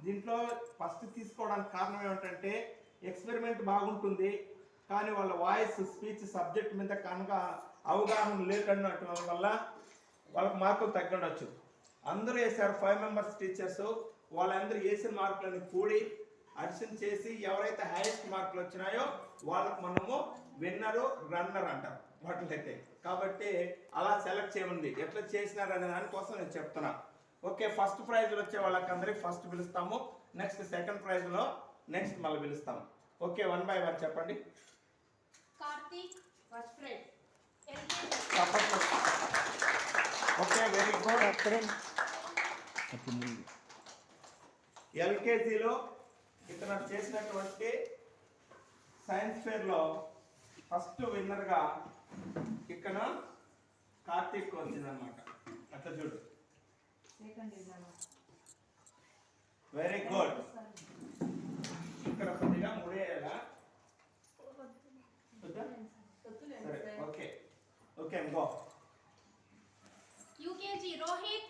దీంట్లో ఫస్ట్ తీసుకోవడానికి కారణం ఏమిటంటే ఎక్స్పెరిమెంట్ బాగుంటుంది, కానీ వాళ్ళ వాయిస్ స్పీచ్ సబ్జెక్ట్ మీద కనుక అవగాహన లేకుండా వల్ల వాళ్ళకి మార్కులు తగ్గుండొచ్చు. అందరూ వేశారు 5 మెంబర్స్ టీచర్స్. వాళ్ళందరూ వేసిన మార్కులని కూడి అడిషన్ చేసి ఎవరైతే హైయెస్ట్ మార్కులు వచ్చినాయో వాళ్ళకి మనము విన్నరు రన్నర్ అంటారు వాటికైతే. కాబట్టి అలా సెలెక్ట్ చేయమంది. ఎట్లా చేసినారు అనే దానికోసం నేను చెప్తున్నా. ఓకే, ఫస్ట్ ప్రైజ్ వచ్చే వాళ్ళకి అందరికి ఫస్ట్ పిలుస్తాము, నెక్స్ట్ సెకండ్ ప్రైజ్లో నెక్స్ట్ మళ్ళీ పిలుస్తాము. ఓకే, 1 by 1 చెప్పండి. Karthik first prize. Okay, very good. ఎల్కేజీలో ఇతను చేసినటువంటి సైన్స్ ఫేర్లో ఫస్ట్ విన్నర్గా ఇక్కడ కార్తీక్ వచ్చిందనమాట. అట్లా చూడు, వెరీ గుడ్. ఇక్కడ కొద్దిగా ముడేయాలా? సరే, okay okay, go. UKG Rohit.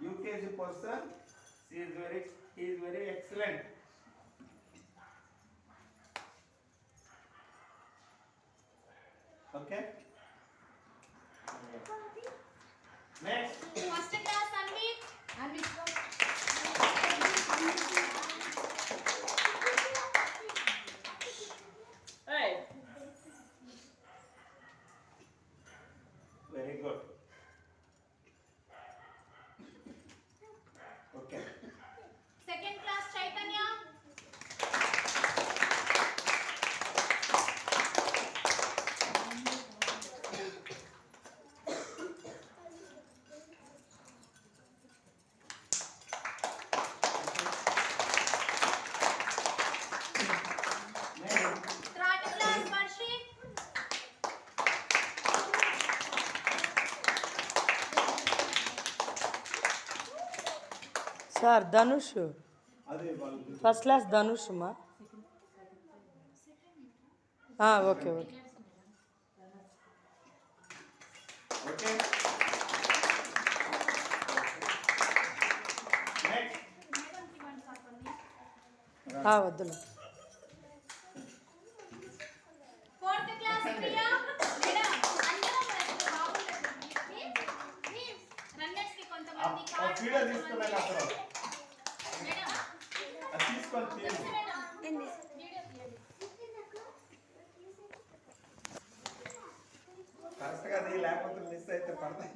UKG person, he is very excellent. Okay, next. First class Anvit. Hey. Very good. Okay. Second class Chaitanya. Third class Varshit. Sir Dhanush అదే వాళ్ళు ఫస్ట్ క్లాస్ ధనుష్ మా ఓకే ఓకే. Okay, next. వద్దులే. Fourth class Priya. Madam అందరూ బాగుంటుంది. Runners కి కొంతమంది cards video తీసుకున్నాను అసలు మేడం అది తీసుకొని తీయండి. వీడియో తీయండి. కరెక్ట్గా అది లేకపోతే మిస్ అయితే పడతాయి.